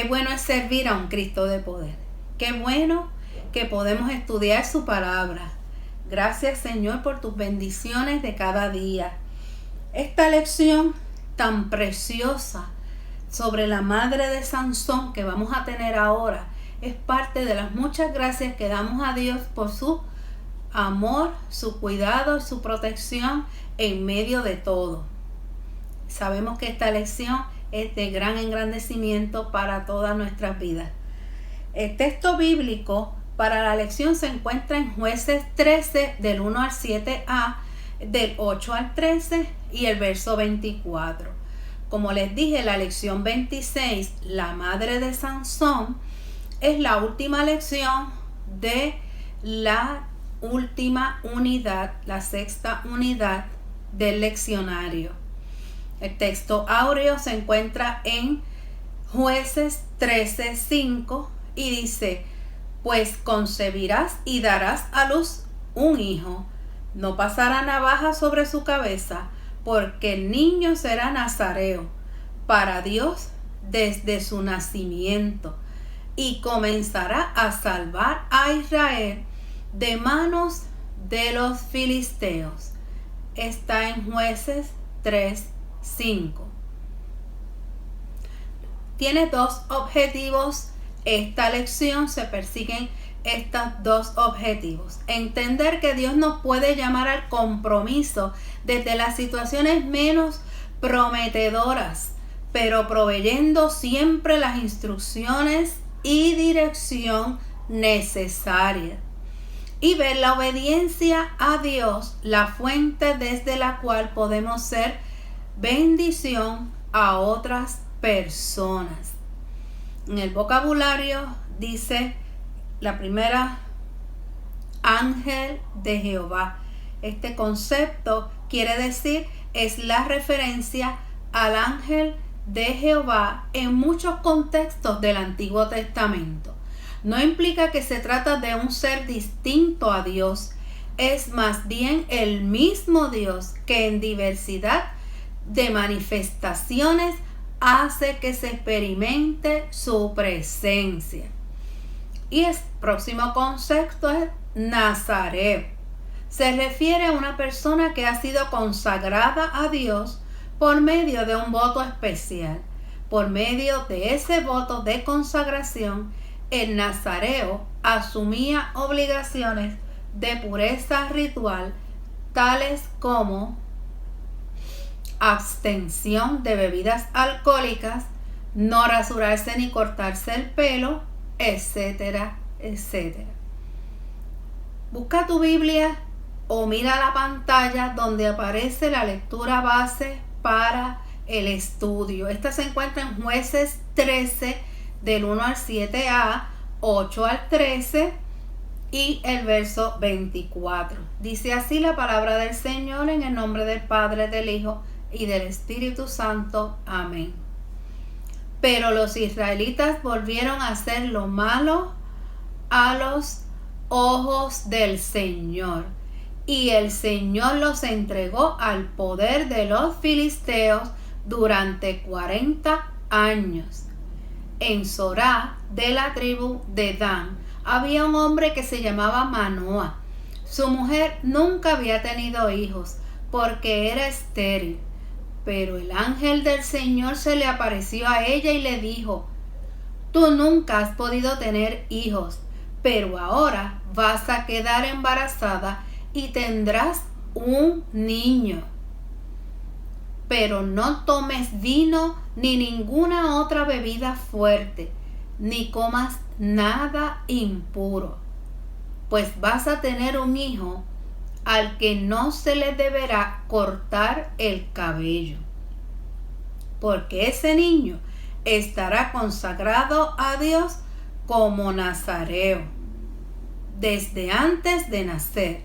Qué bueno es servir a un Cristo de poder. Qué bueno que podemos estudiar su palabra. Gracias, Señor, por tus bendiciones de cada día. Esta lección tan preciosa sobre la madre de Sansón que vamos a tener ahora es parte de las muchas gracias que damos a Dios por su amor, su cuidado y su protección en medio de todo. Sabemos que esta lección es de gran engrandecimiento para todas nuestras vidas. El texto bíblico para la lección se encuentra en Jueces 13 del 1 al 7a, del 8 al 13 y el verso 24. Como les dije, la lección 26, la madre de Sansón, es la última lección de la última unidad, la sexta unidad del leccionario. El texto áureo se encuentra en Jueces 13:5 y dice: pues concebirás y darás a luz un hijo, no pasará navaja sobre su cabeza, porque el niño será nazareo para Dios desde su nacimiento, y comenzará a salvar a Israel de manos de los filisteos. Está en Jueces 3:5. Tiene dos objetivos. Esta lección se persiguen estos dos objetivos. Entender que Dios nos puede llamar al compromiso desde las situaciones menos prometedoras, pero proveyendo siempre las instrucciones y dirección necesaria. Y ver la obediencia a Dios, la fuente desde la cual podemos ser bendición a otras personas. En el vocabulario dice la primera, ángel de Jehová. Este concepto quiere decir, es la referencia al ángel de Jehová en muchos contextos del Antiguo Testamento. No implica que se trata de un ser distinto a Dios, es más bien el mismo Dios que en diversidad de manifestaciones hace que se experimente su presencia. Y el próximo concepto es nazareo. Se refiere a una persona que ha sido consagrada a Dios por medio de un voto especial. Por medio de ese voto de consagración, el nazareo asumía obligaciones de pureza ritual, tales como abstención de bebidas alcohólicas, no rasurarse ni cortarse el pelo, etcétera, etcétera. Busca tu Biblia o mira la pantalla donde aparece la lectura base para el estudio. Esta se encuentra en Jueces 13 del 1 al 7a, 8 al 13 y el verso 24. Dice así la palabra del Señor, en el nombre del Padre, del Hijo y del Espíritu Santo. Amén. Pero los israelitas volvieron a hacer lo malo a los ojos del Señor, y el Señor los entregó al poder de los filisteos durante 40 años. En Zorá, de la tribu de Dan, había un hombre que se llamaba Manoah. Su mujer nunca había tenido hijos porque era estéril. Pero el ángel del Señor se le apareció a ella y le dijo: tú nunca has podido tener hijos, pero ahora vas a quedar embarazada y tendrás un niño. Pero no tomes vino ni ninguna otra bebida fuerte, ni comas nada impuro, pues vas a tener un hijo al que no se le deberá cortar el cabello, porque ese niño estará consagrado a Dios como nazareo desde antes de nacer,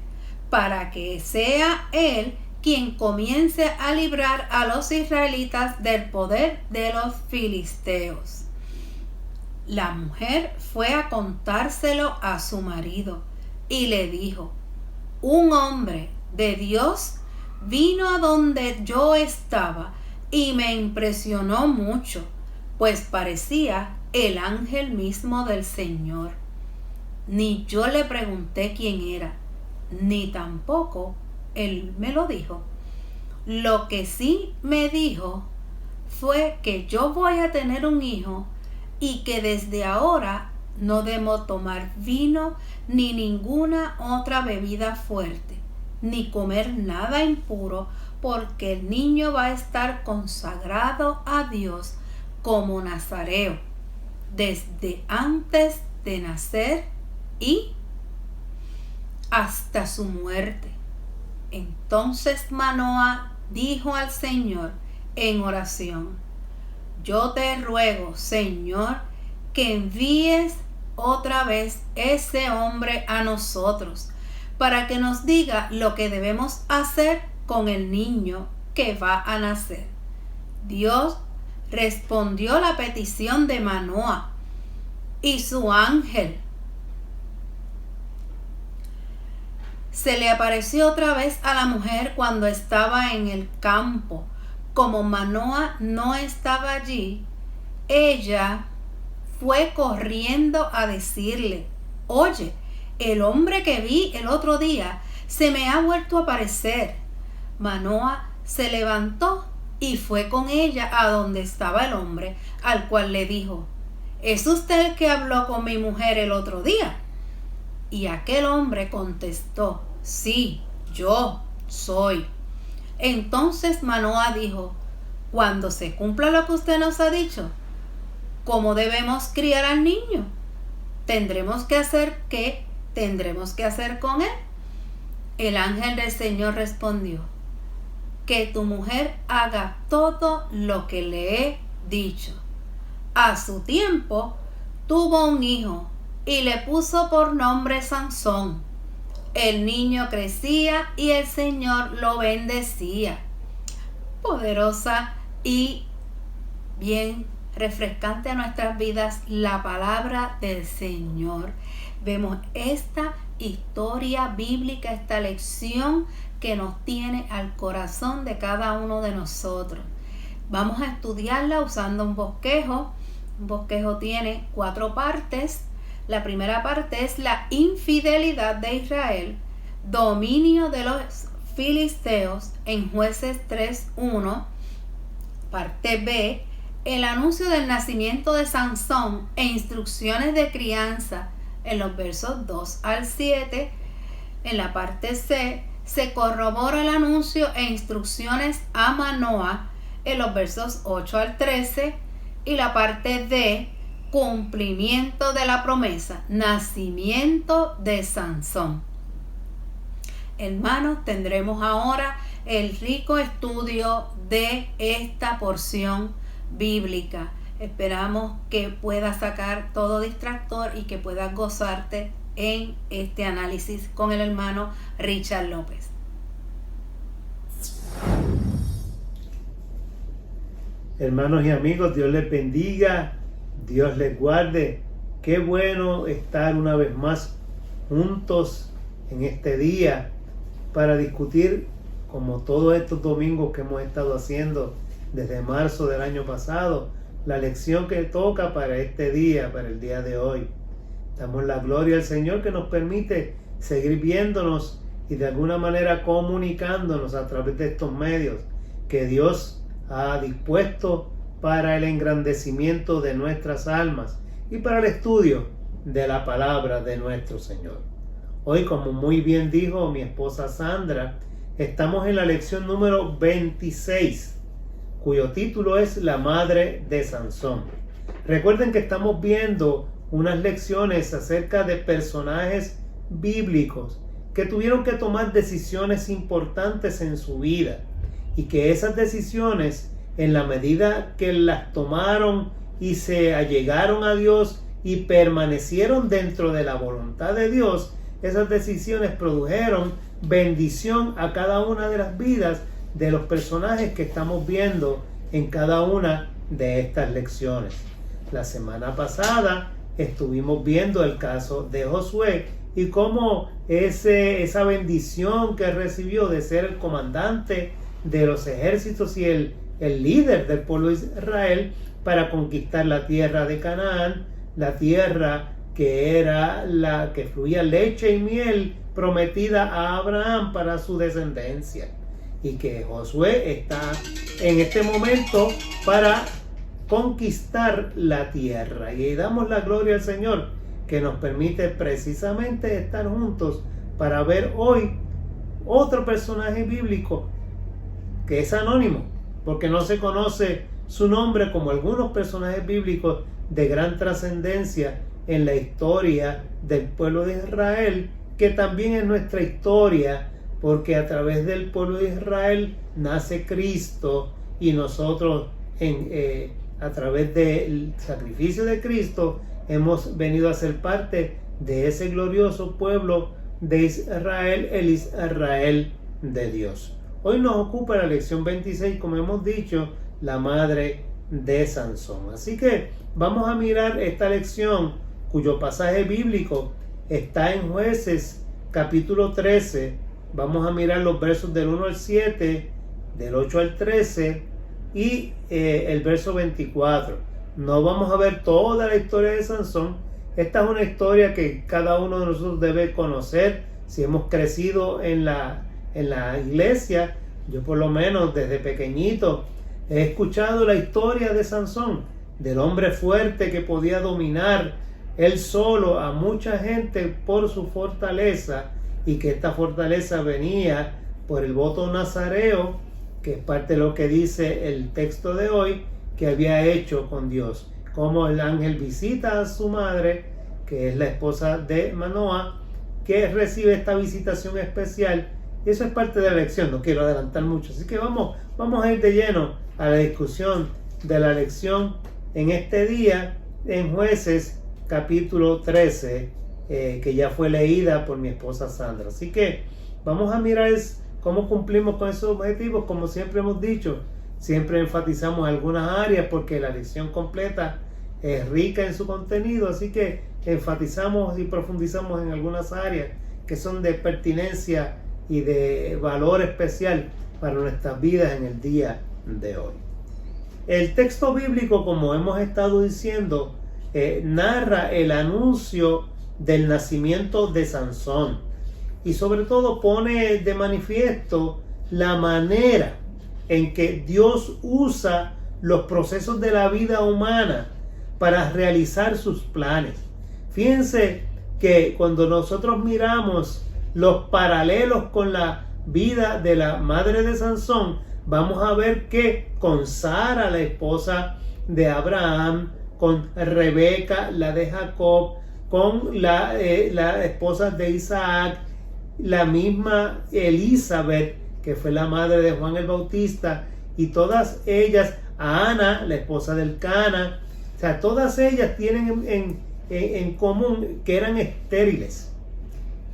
para que sea él quien comience a librar a los israelitas del poder de los filisteos. La mujer fue a contárselo a su marido y le dijo: un hombre de Dios vino a donde yo estaba y me impresionó mucho, pues parecía el ángel mismo del Señor. Ni yo le pregunté quién era, ni tampoco él me lo dijo. Lo que sí me dijo fue que yo voy a tener un hijo y que desde ahora no debo tomar vino ni ninguna otra bebida fuerte, ni comer nada impuro, porque el niño va a estar consagrado a Dios como nazareo desde antes de nacer y hasta su muerte. Entonces Manoah dijo al Señor en oración: yo te ruego, Señor, que envíes otra vez ese hombre a nosotros para que nos diga lo que debemos hacer con el niño que va a nacer. Dios respondió la petición de Manoah y su ángel se le apareció otra vez a la mujer cuando estaba en el campo. Como Manoah no estaba allí, ella fue corriendo a decirle: oye, el hombre que vi el otro día se me ha vuelto a aparecer. Manoah se levantó y fue con ella a donde estaba el hombre, al cual le dijo: ¿es usted el que habló con mi mujer el otro día? Y aquel hombre contestó: sí, yo soy. Entonces Manoah dijo: cuando se cumpla lo que usted nos ha dicho, ¿cómo debemos criar al niño? ¿Tendremos que hacer qué? ¿Tendremos que hacer con él? El ángel del Señor respondió: que tu mujer haga todo lo que le he dicho. A su tiempo tuvo un hijo y le puso por nombre Sansón. El niño crecía y el Señor lo bendecía. Poderosa y bien refrescante a nuestras vidas la palabra del Señor. Vemos esta historia bíblica, esta lección que nos tiene al corazón de cada uno de nosotros. Vamos a estudiarla usando un bosquejo. Un bosquejo tiene 4 partes. La primera parte es la infidelidad de Israel, dominio de los filisteos en Jueces 3:1. Parte B, el anuncio del nacimiento de Sansón e instrucciones de crianza en los versos 2 al 7. En la parte C, se corrobora el anuncio e instrucciones a Manoah en los versos 8 al 13. Y la parte D, cumplimiento de la promesa, nacimiento de Sansón. Hermanos, tendremos ahora el rico estudio de esta porción bíblica. Esperamos que puedas sacar todo distractor y que puedas gozarte en este análisis con el hermano Richard López. Hermanos y amigos, Dios les bendiga, Dios les guarde. Qué bueno estar una vez más juntos en este día para discutir, como todos estos domingos que hemos estado haciendo desde marzo del año pasado, la lección que toca para este día, para el día de hoy. Damos la gloria al Señor que nos permite seguir viéndonos y de alguna manera comunicándonos a través de estos medios que Dios ha dispuesto para el engrandecimiento de nuestras almas y para el estudio de la palabra de nuestro Señor. Hoy, como muy bien dijo mi esposa Sandra, estamos en la lección número 26, cuyo título es La Madre de Sansón. Recuerden que estamos viendo unas lecciones acerca de personajes bíblicos que tuvieron que tomar decisiones importantes en su vida y que esas decisiones, en la medida que las tomaron y se allegaron a Dios y permanecieron dentro de la voluntad de Dios, esas decisiones produjeron bendición a cada una de las vidas de los personajes que estamos viendo en cada una de estas lecciones. La semana pasada estuvimos viendo el caso de Josué y cómo esa bendición que recibió de ser el comandante de los ejércitos y el el líder del pueblo de Israel para conquistar la tierra de Canaán, la tierra que era la que fluía leche y miel, prometida a Abraham para su descendencia, y que Josué está en este momento para conquistar la tierra. Y damos la gloria al Señor que nos permite precisamente estar juntos para ver hoy otro personaje bíblico que es anónimo, porque no se conoce su nombre como algunos personajes bíblicos de gran trascendencia en la historia del pueblo de Israel, que también es nuestra historia, porque a través del pueblo de Israel nace Cristo, y nosotros a través del sacrificio de Cristo hemos venido a ser parte de ese glorioso pueblo de Israel, el Israel de Dios. Hoy nos ocupa la lección 26, como hemos dicho, la madre de Sansón. Así que vamos a mirar esta lección, cuyo pasaje bíblico está en Jueces capítulo 13. Vamos a mirar los versos del 1 al 7, del 8 al 13 y el verso 24. No vamos a ver toda la historia de Sansón. Esta es una historia que cada uno de nosotros debe conocer si hemos crecido en la iglesia. Yo por lo menos desde pequeñito he escuchado la historia de Sansón, del hombre fuerte que podía dominar él solo a mucha gente por su fortaleza, y que esta fortaleza venía por el voto nazareo, que es parte de lo que dice el texto de hoy, que había hecho con Dios. Como el ángel visita a su madre, que es la esposa de Manoah, que recibe esta visitación especial. Y eso es parte de la lección, no quiero adelantar mucho. Así que vamos a ir de lleno a la discusión de la lección en este día, en Jueces capítulo 13, que ya fue leída por mi esposa Sandra. Así que vamos a mirar cómo cumplimos con esos objetivos. Como siempre hemos dicho, siempre enfatizamos algunas áreas porque la lección completa es rica en su contenido, así que enfatizamos y profundizamos en algunas áreas que son de pertinencia y de valor especial para nuestras vidas en el día de hoy. El texto bíblico, como hemos estado diciendo, narra el anuncio del nacimiento de Sansón, y sobre todo pone de manifiesto la manera en que Dios usa los procesos de la vida humana para realizar sus planes. Fíjense que cuando nosotros miramos los paralelos con la vida de la madre de Sansón, vamos a ver que con Sara, la esposa de Abraham, con Rebeca, la de Jacob, con la esposa de Isaac, la misma Elizabeth, que fue la madre de Juan el Bautista, y todas ellas, a Ana, la esposa del Cana, o sea, todas ellas tienen en común que eran estériles.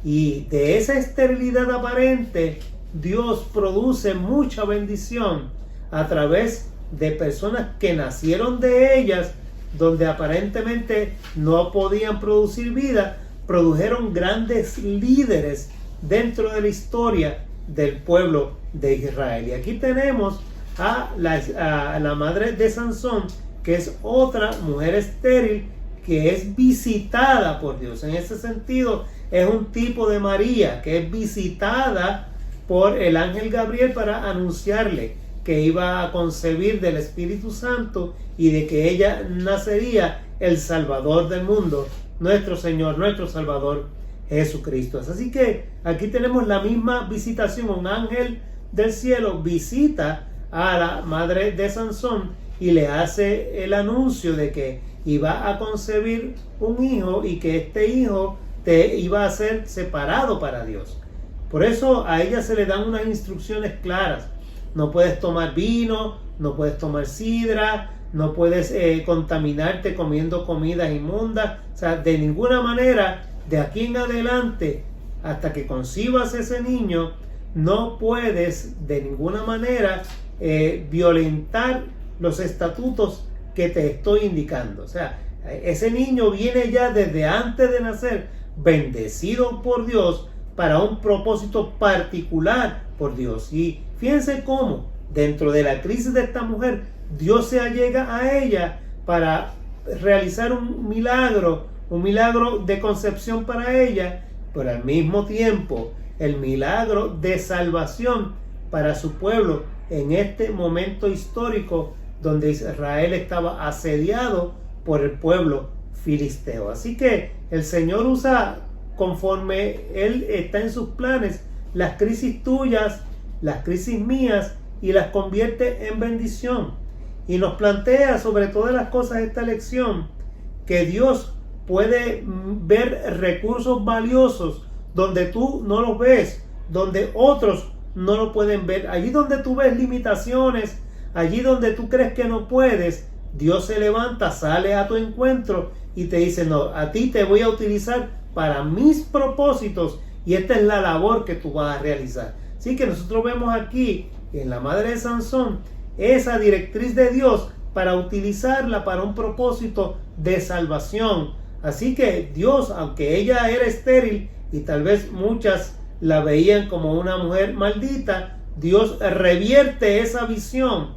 Y de esa esterilidad aparente, Dios produce mucha bendición a través de personas que nacieron de ellas, donde aparentemente no podían producir vida, produjeron grandes líderes dentro de la historia del pueblo de Israel. Y aquí tenemos a la madre de Sansón, que es otra mujer estéril que es visitada por Dios. En ese sentido, es un tipo de María que es visitada por el ángel Gabriel para anunciarle que iba a concebir del Espíritu Santo y de que ella nacería el Salvador del mundo, nuestro Señor, nuestro Salvador Jesucristo. Así que aquí tenemos la misma visitación. Un ángel del cielo visita a la madre de Sansón y le hace el anuncio de que iba a concebir un hijo y que este hijo iba a ser separado para Dios. Por eso a ella se le dan unas instrucciones claras. No puedes tomar vino, no puedes tomar sidra, no puedes contaminarte comiendo comidas inmundas. O sea, de ninguna manera, de aquí en adelante, hasta que concibas ese niño, no puedes de ninguna manera violentar los estatutos que te estoy indicando. O sea, ese niño viene ya desde antes de nacer, bendecido por Dios para un propósito particular por Dios. Y fíjense cómo dentro de la crisis de esta mujer, Dios se allega a ella para realizar un milagro de concepción para ella, pero al mismo tiempo el milagro de salvación para su pueblo en este momento histórico donde Israel estaba asediado por el pueblo filisteo. Así que el Señor usa, conforme Él está en sus planes, las crisis tuyas, las crisis mías, y las convierte en bendición. Y nos plantea sobre todas las cosas esta lección, que Dios puede ver recursos valiosos donde tú no los ves, donde otros no lo pueden ver. Allí donde tú ves limitaciones, allí donde tú crees que no puedes, Dios se levanta, sale a tu encuentro y te dice: no, a ti te voy a utilizar para mis propósitos, y esta es la labor que tú vas a realizar. Así que nosotros vemos aquí en la madre de Sansón esa directriz de Dios para utilizarla para un propósito de salvación. Así que Dios, aunque ella era estéril y tal vez muchas la veían como una mujer maldita, Dios revierte esa visión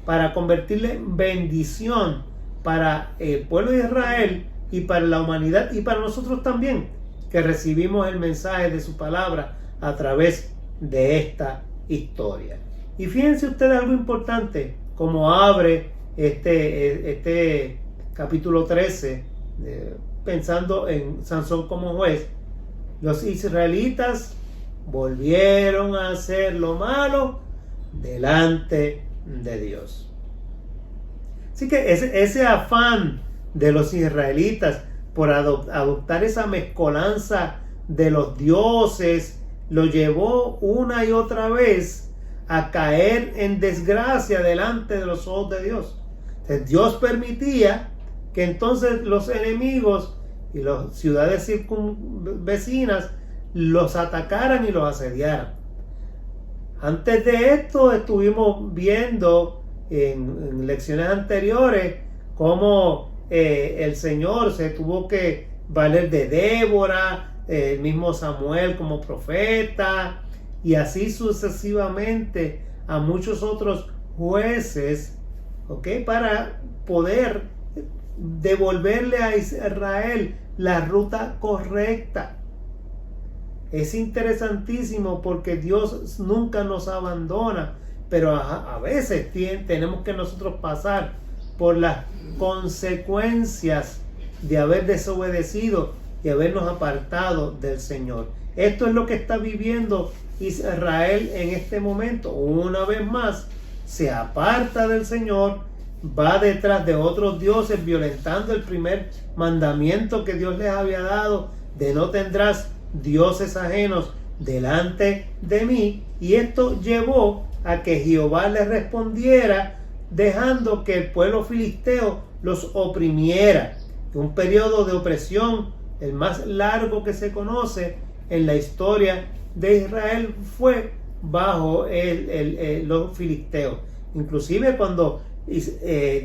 para convertirla en bendición para el pueblo de Israel y para la humanidad, y para nosotros también, que recibimos el mensaje de su palabra a través de esta historia. Y fíjense ustedes algo importante, como abre este capítulo 13, pensando en Sansón como juez. Los israelitas volvieron a hacer lo malo delante de Dios. Así que ese afán de los israelitas por adoptar esa mezcolanza de los dioses lo llevó una y otra vez a caer en desgracia delante de los ojos de Dios. Entonces, Dios permitía que entonces los enemigos y las ciudades circunvecinas los atacaran y los asediaran. Antes de esto estuvimos viendo en lecciones anteriores cómo el Señor se tuvo que valer de Débora, el mismo Samuel como profeta, y así sucesivamente a muchos otros jueces, para poder devolverle a Israel la ruta correcta. Es interesantísimo porque Dios nunca nos abandona, pero a veces tenemos que nosotros pasar por las consecuencias de haber desobedecido y habernos apartado del Señor. Esto es lo que está viviendo Israel en este momento. Una vez más se aparta del Señor, va detrás de otros dioses, violentando el primer mandamiento que Dios les había dado, de no tendrás dioses ajenos delante de mí. Y esto llevó a que Jehová les respondiera, dejando que el pueblo filisteo los oprimiera. Un periodo de opresión, el más largo que se conoce en la historia de Israel, fue bajo los filisteos. Inclusive cuando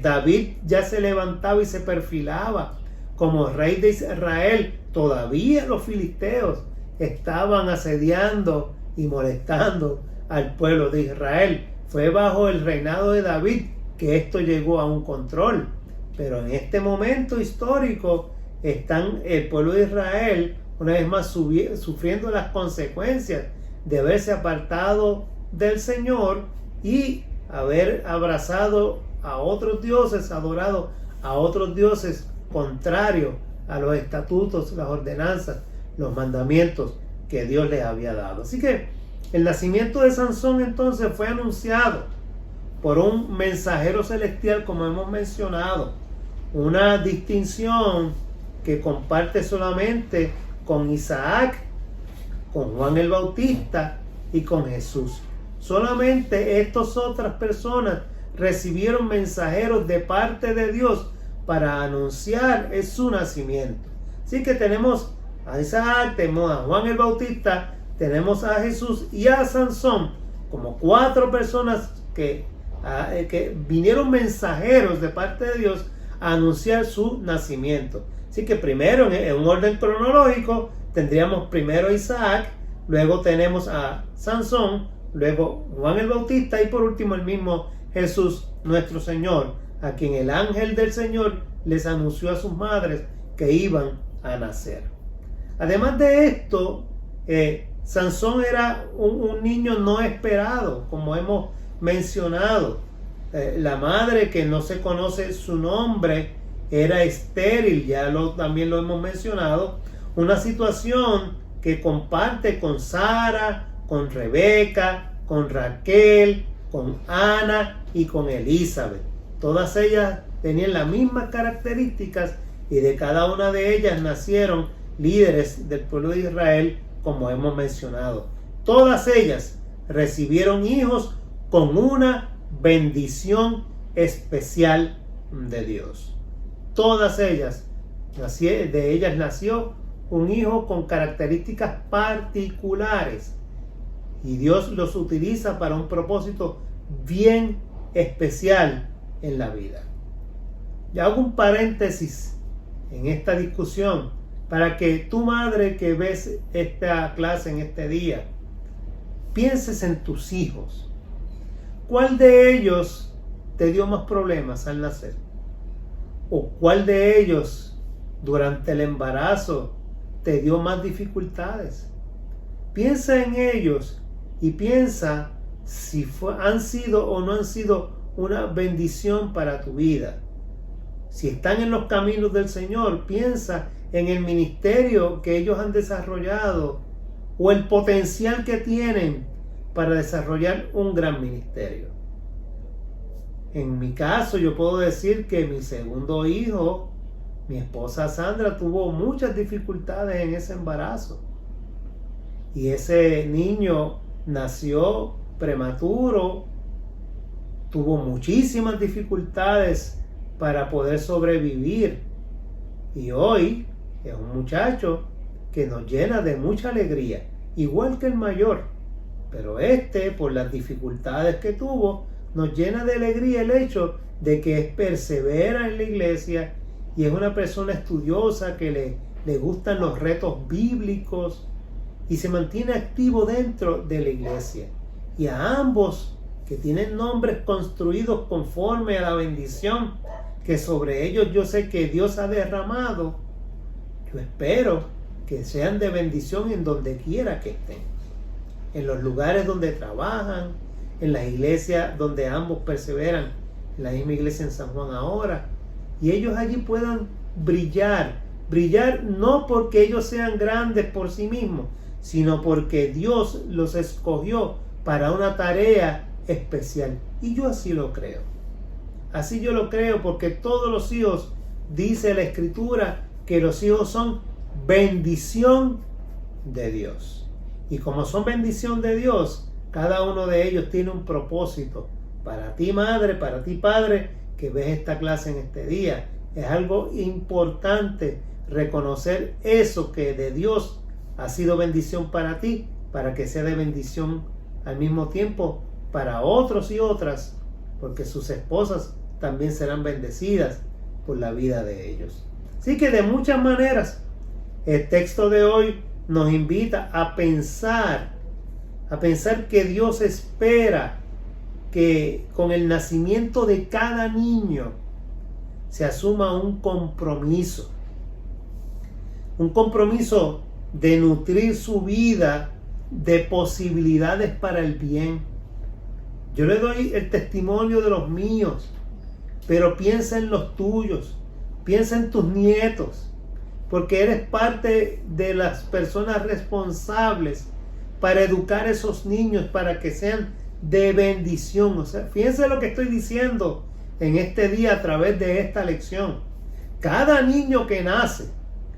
David ya se levantaba y se perfilaba como rey de Israel, todavía los filisteos estaban asediando y molestando al pueblo de Israel. Fue bajo el reinado de David que esto llegó a un control. Pero en este momento histórico están el pueblo de Israel una vez más sufriendo las consecuencias de haberse apartado del Señor y haber abrazado a otros dioses, adorado a otros dioses contrarios a los estatutos, las ordenanzas, los mandamientos que Dios les había dado. Así que el nacimiento de Sansón entonces fue anunciado por un mensajero celestial, como hemos mencionado, una distinción que comparte solamente con Isaac, con Juan el Bautista y con Jesús. Solamente estas otras personas recibieron mensajeros de parte de Dios para anunciar su nacimiento. Así que tenemos a Isaac, tenemos a Juan el Bautista, tenemos a Jesús y a Sansón como 4 personas que vinieron mensajeros de parte de Dios a anunciar su nacimiento. Así que primero, en un orden cronológico, tendríamos primero a Isaac, luego tenemos a Sansón, luego Juan el Bautista y por último el mismo Jesús nuestro Señor, a quien el ángel del Señor les anunció a sus madres que iban a nacer. Además de esto, Sansón era un niño no esperado, como hemos mencionado. La madre, que no se conoce su nombre, era estéril, también lo hemos mencionado. Una situación que comparte con Sara, con Rebeca, con Raquel, con Ana y con Elizabeth. Todas ellas tenían las mismas características y de cada una de ellas nacieron líderes del pueblo de Israel, como hemos mencionado. Todas ellas recibieron hijos con una bendición especial de Dios. Todas ellas, de ellas nació un hijo con características particulares y Dios los utiliza para un propósito bien especial en la vida. Ya hago un paréntesis en esta discusión para que tu madre que ves esta clase en este día, pienses en tus hijos. ¿Cuál de ellos te dio más problemas al nacer? ¿O cuál de ellos durante el embarazo te dio más dificultades? Piensa en ellos y piensa si han sido o no han sido una bendición para tu vida. Si están en los caminos del Señor, piensa en el ministerio que ellos han desarrollado o el potencial que tienen para desarrollar un gran ministerio. En mi caso, yo puedo decir que mi segundo hijo, mi esposa Sandra, tuvo muchas dificultades en ese embarazo. Y ese niño nació prematuro, tuvo muchísimas dificultades para poder sobrevivir. Y hoy es un muchacho que nos llena de mucha alegría, igual que el mayor. Pero por las dificultades que tuvo, nos llena de alegría el hecho de que persevera en la iglesia y es una persona estudiosa que le gustan los retos bíblicos y se mantiene activo dentro de la iglesia. Y a ambos, que tienen nombres construidos conforme a la bendición que sobre ellos yo sé que Dios ha derramado, yo espero que sean de bendición en donde quiera que estén, en los lugares donde trabajan, en las iglesias donde ambos perseveran, en la misma iglesia en San Juan ahora, y ellos allí puedan brillar no porque ellos sean grandes por sí mismos, sino porque Dios los escogió para una tarea especial. Y yo así lo creo. Así yo lo creo porque todos los hijos, dice la Escritura, que los hijos son bendición de Dios. Y como son bendición de Dios, cada uno de ellos tiene un propósito. Para ti madre, para ti padre, que ves esta clase en este día. Es algo importante reconocer eso que de Dios ha sido bendición para ti, para que sea de bendición al mismo tiempo para otros y otras, porque sus esposas también serán bendecidas por la vida de ellos. Así que de muchas maneras el texto de hoy nos invita a pensar que Dios espera que con el nacimiento de cada niño se asuma un compromiso de nutrir su vida de posibilidades para el bien. Yo le doy el testimonio de los míos, pero piensa en los tuyos, piensa en tus nietos, porque eres parte de las personas responsables para educar a esos niños para que sean de bendición. O sea, fíjense lo que estoy diciendo en este día a través de esta lección. Cada niño que nace,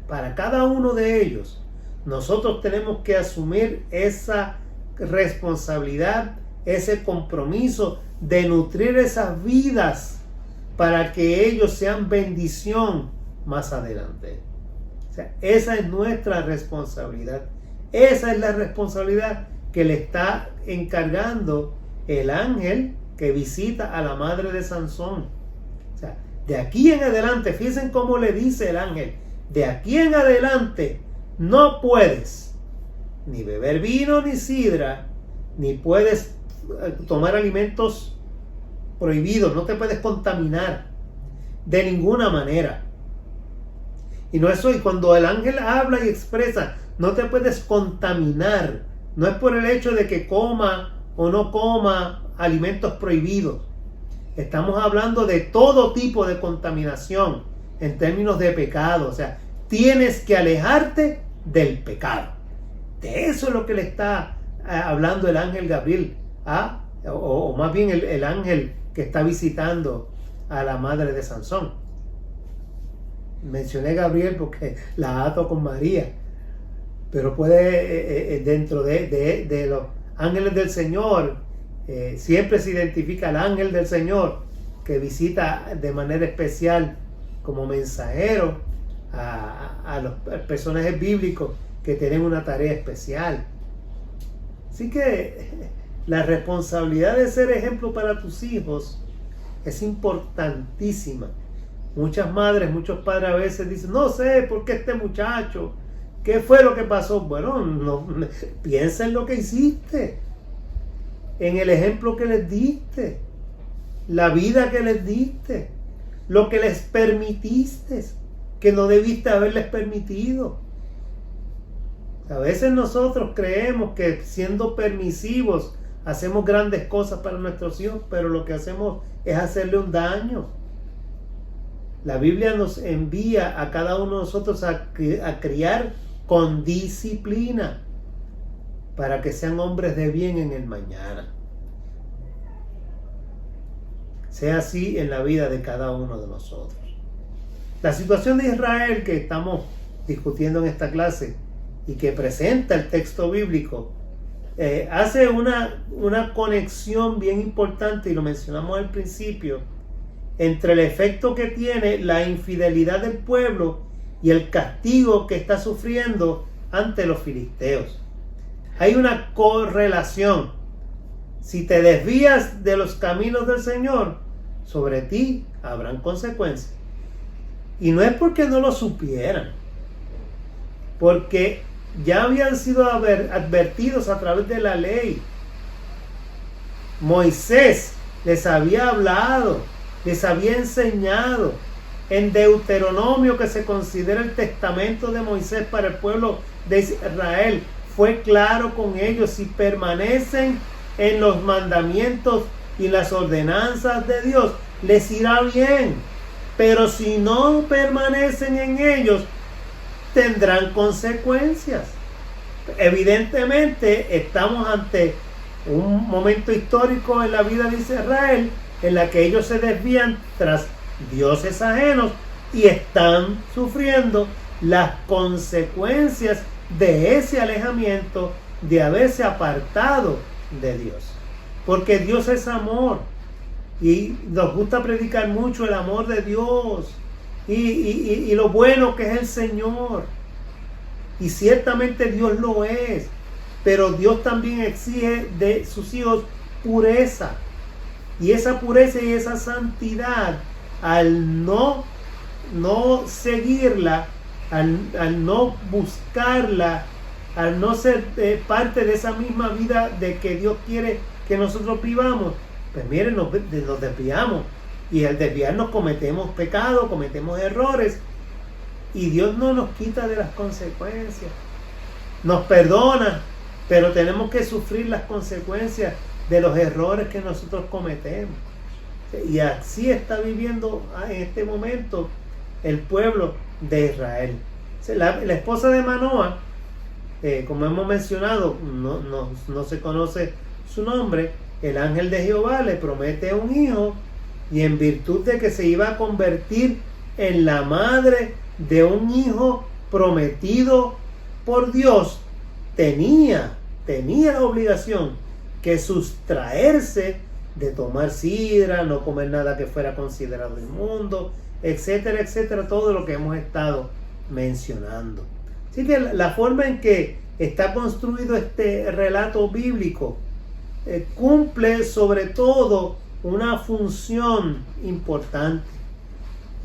para cada uno de ellos, nosotros tenemos que asumir esa responsabilidad, ese compromiso de nutrir esas vidas para que ellos sean bendición más adelante. O sea, esa es nuestra responsabilidad. Esa es la responsabilidad que le está encargando el ángel que visita a la madre de Sansón. O sea, de aquí en adelante, fíjense cómo le dice el ángel, de aquí en adelante no puedes ni beber vino ni sidra, ni puedes tomar alimentos prohibidos, no te puedes contaminar de ninguna manera. Y no eso, y cuando el ángel habla y expresa, no te puedes contaminar, no es por el hecho de que coma o no coma alimentos prohibidos. Estamos hablando de todo tipo de contaminación en términos de pecado. O sea, tienes que alejarte del pecado. De eso es lo que le está hablando el ángel Gabriel, o más bien el ángel que está visitando a la madre de Sansón. Mencioné Gabriel porque la ato con María, pero puede dentro de los ángeles del Señor, siempre se identifica al ángel del Señor que visita de manera especial como mensajero a los personajes bíblicos que tienen una tarea especial. Así que la responsabilidad de ser ejemplo para tus hijos es importantísima. Muchas madres, muchos padres a veces dicen, no sé por qué este muchacho, ¿qué fue lo que pasó? Bueno, no, piensa en lo que hiciste, en el ejemplo que les diste, la vida que les diste, lo que les permitiste, que no debiste haberles permitido. A veces nosotros creemos que siendo permisivos hacemos grandes cosas para nuestros hijos, pero lo que hacemos es hacerle un daño. La Biblia nos envía a cada uno de nosotros a criar con disciplina para que sean hombres de bien en el mañana. Sea así en la vida de cada uno de nosotros. La situación de Israel que estamos discutiendo en esta clase y que presenta el texto bíblico hace una conexión bien importante, y lo mencionamos al principio, entre el efecto que tiene la infidelidad del pueblo y el castigo que está sufriendo ante los filisteos. Hay una correlación. Si te desvías de los caminos del Señor, sobre ti habrán consecuencias. Y no es porque no lo supieran, porque ya habían sido advertidos a través de la ley. Moisés les había hablado, les había enseñado. En Deuteronomio, que se considera el testamento de Moisés para el pueblo de Israel, fue claro con ellos: si permanecen en los mandamientos y las ordenanzas de Dios, les irá bien. Pero si no permanecen en ellos, tendrán consecuencias. Evidentemente estamos ante un momento histórico en la vida de Israel en la que ellos se desvían tras dioses ajenos y están sufriendo las consecuencias de ese alejamiento, de haberse apartado de Dios. Porque Dios es amor y nos gusta predicar mucho el amor de Dios y lo bueno que es el Señor. Y ciertamente Dios lo es, pero Dios también exige de sus hijos pureza. Y esa pureza y esa santidad, al no seguirla, al no buscarla, al no ser parte de esa misma vida de que Dios quiere que nosotros vivamos, pues miren, nos desviamos. Y al desviarnos cometemos pecados, cometemos errores. Y Dios no nos quita de las consecuencias. Nos perdona, pero tenemos que sufrir las consecuencias de los errores que nosotros cometemos. Y así está viviendo en este momento el pueblo de Israel. La esposa de Manoah, como hemos mencionado, no se conoce su nombre. El ángel de Jehová le promete un hijo, y en virtud de que se iba a convertir en la madre de un hijo prometido por Dios, tenía la obligación que sustraerse de tomar sidra, no comer nada que fuera considerado inmundo, etcétera, etcétera, todo lo que hemos estado mencionando. Así que la forma en que está construido este relato bíblico cumple sobre todo una función importante,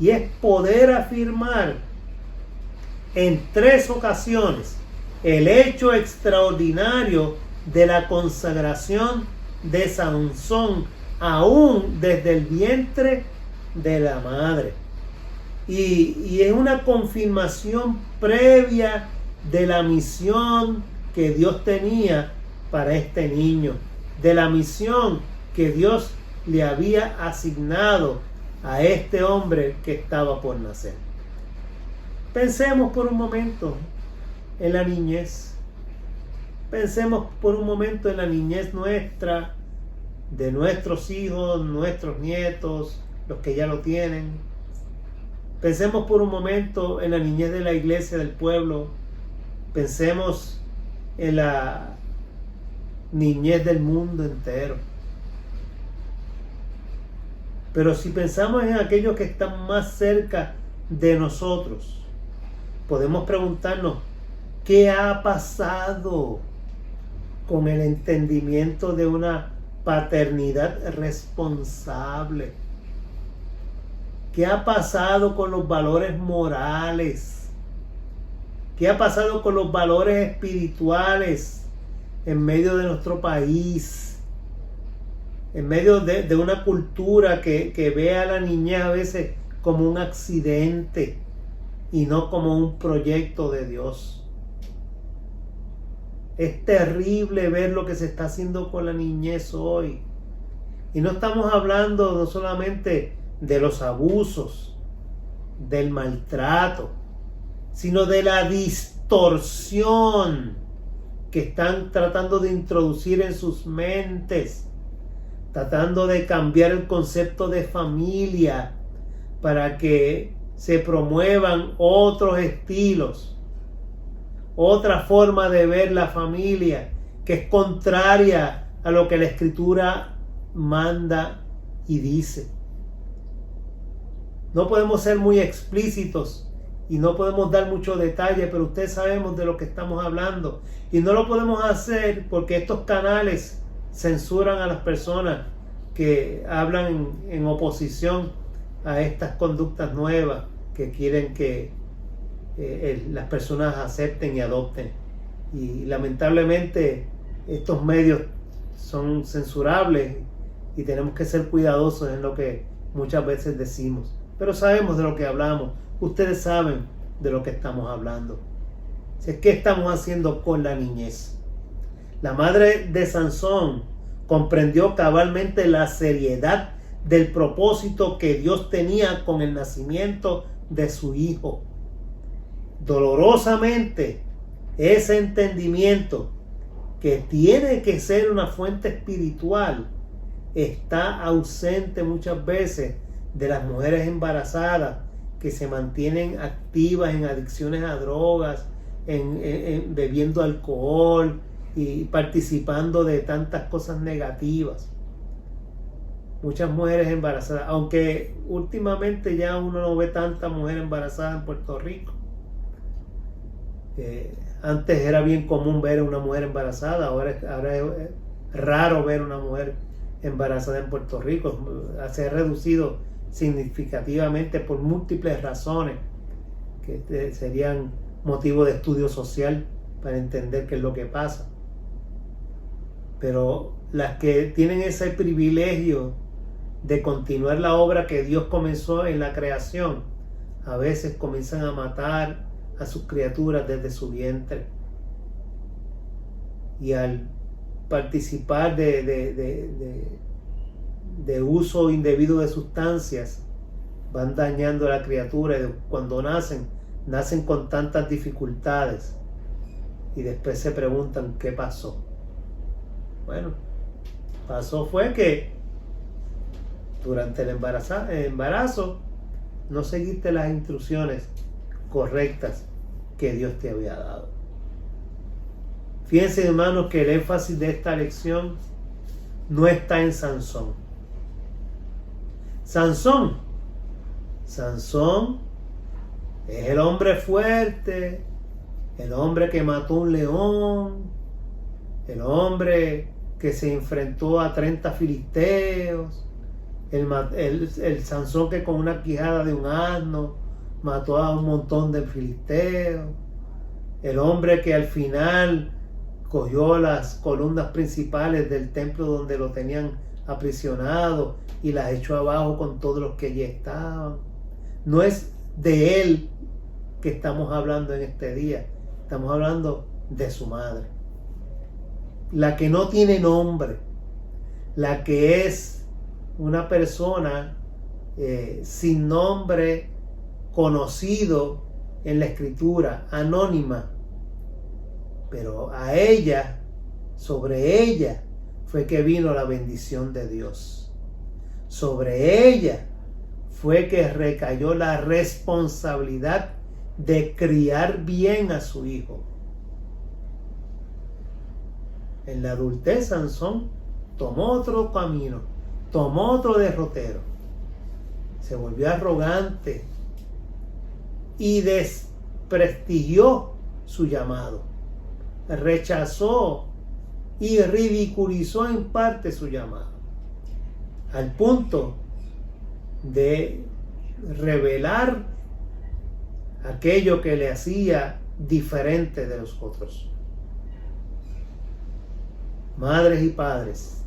y es poder afirmar en 3 ocasiones el hecho extraordinario de la consagración de Sansón, aún desde el vientre de la madre. Y es una confirmación previa de la misión que Dios tenía para este niño, de la misión que Dios le había asignado a este hombre que estaba por nacer. Pensemos por un momento en la niñez. Pensemos por un momento en la niñez nuestra, de nuestros hijos, nuestros nietos, los que ya lo tienen. Pensemos por un momento en la niñez de la iglesia, del pueblo. Pensemos en la niñez del mundo entero. Pero si pensamos en aquellos que están más cerca de nosotros, podemos preguntarnos, ¿qué ha pasado con el entendimiento de una paternidad responsable? ¿Qué ha pasado con los valores morales? ¿Qué ha pasado con los valores espirituales en medio de nuestro país? En medio de una cultura que ve a la niñez a veces como un accidente y no como un proyecto de Dios. Es terrible ver lo que se está haciendo con la niñez hoy. Y no estamos hablando no solamente de los abusos, del maltrato, sino de la distorsión que están tratando de introducir en sus mentes, tratando de cambiar el concepto de familia para que se promuevan otros estilos, otra forma de ver la familia que es contraria a lo que la Escritura manda y dice. No podemos ser muy explícitos y no podemos dar mucho detalle, pero ustedes sabemos de lo que estamos hablando. Y no lo podemos hacer porque estos canales censuran a las personas que hablan en oposición a estas conductas nuevas que quieren que las personas acepten y adopten. Y lamentablemente estos medios son censurables y tenemos que ser cuidadosos en lo que muchas veces decimos. Pero sabemos de lo que hablamos. Ustedes saben de lo que estamos hablando. ¿Qué estamos haciendo con la niñez? La madre de Sansón comprendió cabalmente la seriedad del propósito que Dios tenía con el nacimiento de su hijo. Dolorosamente, ese entendimiento que tiene que ser una fuente espiritual está ausente muchas veces de las mujeres embarazadas que se mantienen activas en adicciones a drogas, en bebiendo alcohol y participando de tantas cosas negativas. Muchas mujeres embarazadas, aunque últimamente ya uno no ve tanta mujer embarazada en Puerto Rico. Antes era bien común ver a una mujer embarazada, ahora es raro ver una mujer embarazada en Puerto Rico. Se ha reducido significativamente por múltiples razones que serían motivo de estudio social para entender qué es lo que pasa. Pero las que tienen ese privilegio de continuar la obra que Dios comenzó en la creación, a veces comienzan a matar a sus criaturas desde su vientre. Y al participar de uso indebido de sustancias, van dañando a la criatura. Y cuando nacen con tantas dificultades y después se preguntan qué pasó. Bueno, pasó fue que durante el embarazo no seguiste las instrucciones correctas que Dios te había dado. Fíjense, hermanos, que el énfasis de esta lección no está en Sansón. Sansón es el hombre fuerte, el hombre que mató un león, el hombre que se enfrentó a 30 filisteos, el Sansón que con una quijada de un asno mató a un montón de filisteos, el hombre que al final cogió las columnas principales del templo donde lo tenían aprisionado y las echó abajo con todos los que allí estaban. No es de él que estamos hablando en este día, estamos hablando de su madre, la que no tiene nombre, la que es una persona sin nombre conocido en la escritura, anónima, pero a ella, sobre ella fue que vino la bendición de Dios. Sobre ella fue que recayó la responsabilidad de criar bien a su hijo. En la adultez, Sansón tomó otro camino, tomó otro derrotero, se volvió arrogante y desprestigió su llamado, rechazó y ridiculizó en parte su llamado, al punto de revelar aquello que le hacía diferente de los otros. Madres y padres,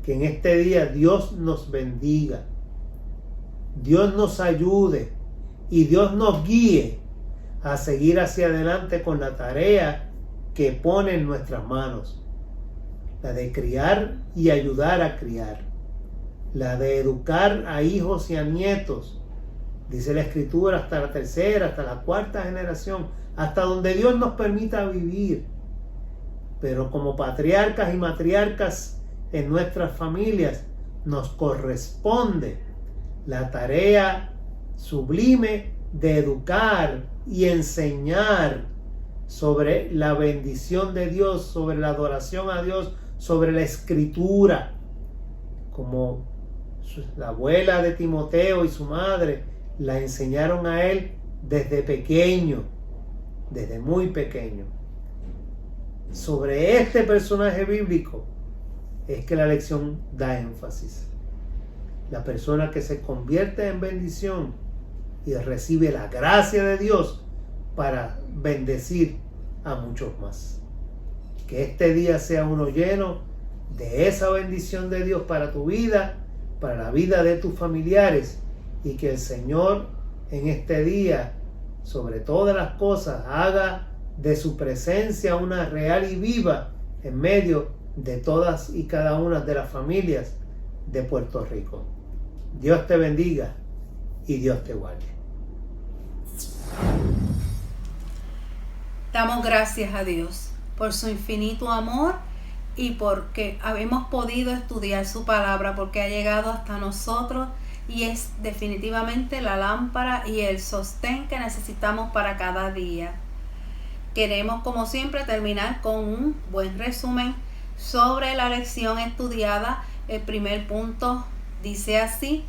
que en este día Dios nos bendiga, Dios nos ayude y Dios nos guíe a seguir hacia adelante con la tarea que pone en nuestras manos, la de criar y ayudar a criar, la de educar a hijos y a nietos, dice la Escritura, hasta la tercera, hasta la cuarta generación, hasta donde Dios nos permita vivir. Pero como patriarcas y matriarcas en nuestras familias, nos corresponde la tarea sublime de educar y enseñar sobre la bendición de Dios, sobre la adoración a Dios, sobre la Escritura, como la abuela de Timoteo y su madre la enseñaron a él desde pequeño, desde muy pequeño. Sobre este personaje bíblico es que la lección da énfasis. La persona que se convierte en bendición y recibe la gracia de Dios para bendecir a muchos más. Que este día sea uno lleno de esa bendición de Dios para tu vida, para la vida de tus familiares, y que el Señor en este día, sobre todas las cosas, haga de su presencia una real y viva en medio de todas y cada una de las familias de Puerto Rico. Dios te bendiga y Dios te guarde. Damos gracias a Dios por su infinito amor y porque hemos podido estudiar su palabra, porque ha llegado hasta nosotros y es definitivamente la lámpara y el sostén que necesitamos para cada día. Queremos, como siempre, terminar con un buen resumen sobre la lección estudiada. El primer punto dice así: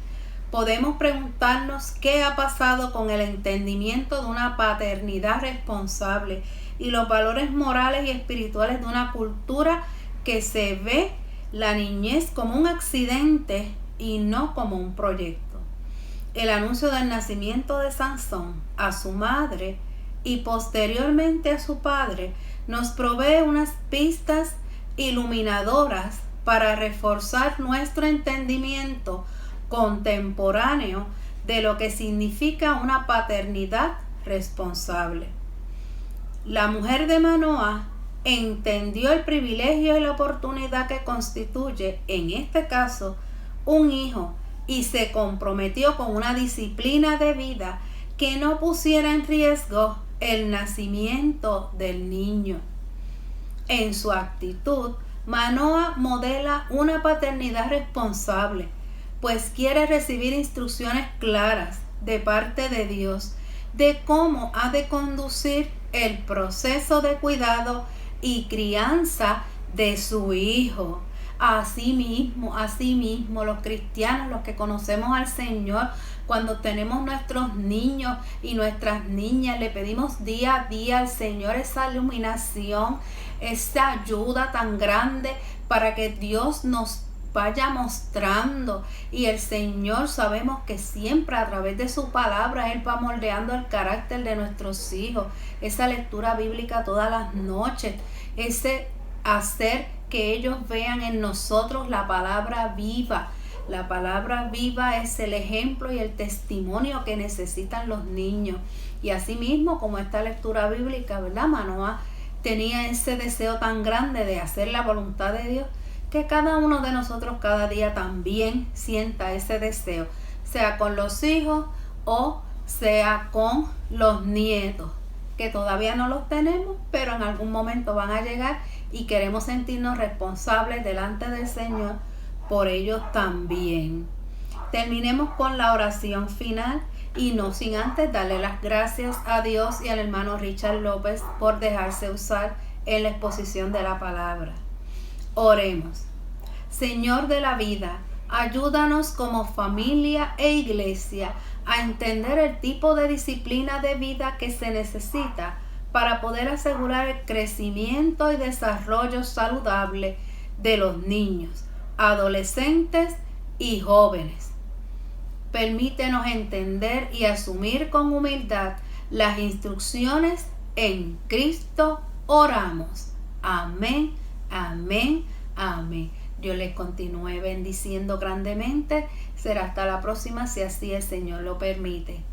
podemos preguntarnos qué ha pasado con el entendimiento de una paternidad responsable y los valores morales y espirituales de una cultura que se ve la niñez como un accidente y no como un proyecto. El anuncio del nacimiento de Sansón a su madre y posteriormente a su padre nos provee unas pistas iluminadoras para reforzar nuestro entendimiento contemporáneo de lo que significa una paternidad responsable. La mujer de Manoah entendió el privilegio y la oportunidad que constituye, en este caso, un hijo, y se comprometió con una disciplina de vida que no pusiera en riesgo el nacimiento del niño. En su actitud, Manoah modela una paternidad responsable, pues quiere recibir instrucciones claras de parte de Dios de cómo ha de conducir el proceso de cuidado y crianza de su hijo. Asimismo, los cristianos, los que conocemos al Señor, cuando tenemos nuestros niños y nuestras niñas, le pedimos día a día al Señor esa iluminación, esa ayuda tan grande para que Dios nos vaya mostrando, y el Señor sabemos que siempre a través de su palabra Él va moldeando el carácter de nuestros hijos. Esa lectura bíblica todas las noches, ese hacer que ellos vean en nosotros la palabra viva. La palabra viva es el ejemplo y el testimonio que necesitan los niños. Y asimismo, como esta lectura bíblica, ¿verdad? Manoah tenía ese deseo tan grande de hacer la voluntad de Dios, que cada uno de nosotros cada día también sienta ese deseo, sea con los hijos o sea con los nietos, que todavía no los tenemos, pero en algún momento van a llegar y queremos sentirnos responsables delante del Señor por ellos también. Terminemos con la oración final y no sin antes darle las gracias a Dios y al hermano Richard López por dejarse usar en la exposición de la palabra. Oremos. Señor de la vida, ayúdanos como familia e iglesia a entender el tipo de disciplina de vida que se necesita para poder asegurar el crecimiento y desarrollo saludable de los niños, adolescentes y jóvenes. Permítenos entender y asumir con humildad las instrucciones. En Cristo oramos. Amén, amén, amén. Dios les continúe bendiciendo grandemente. Será hasta la próxima, si así el Señor lo permite.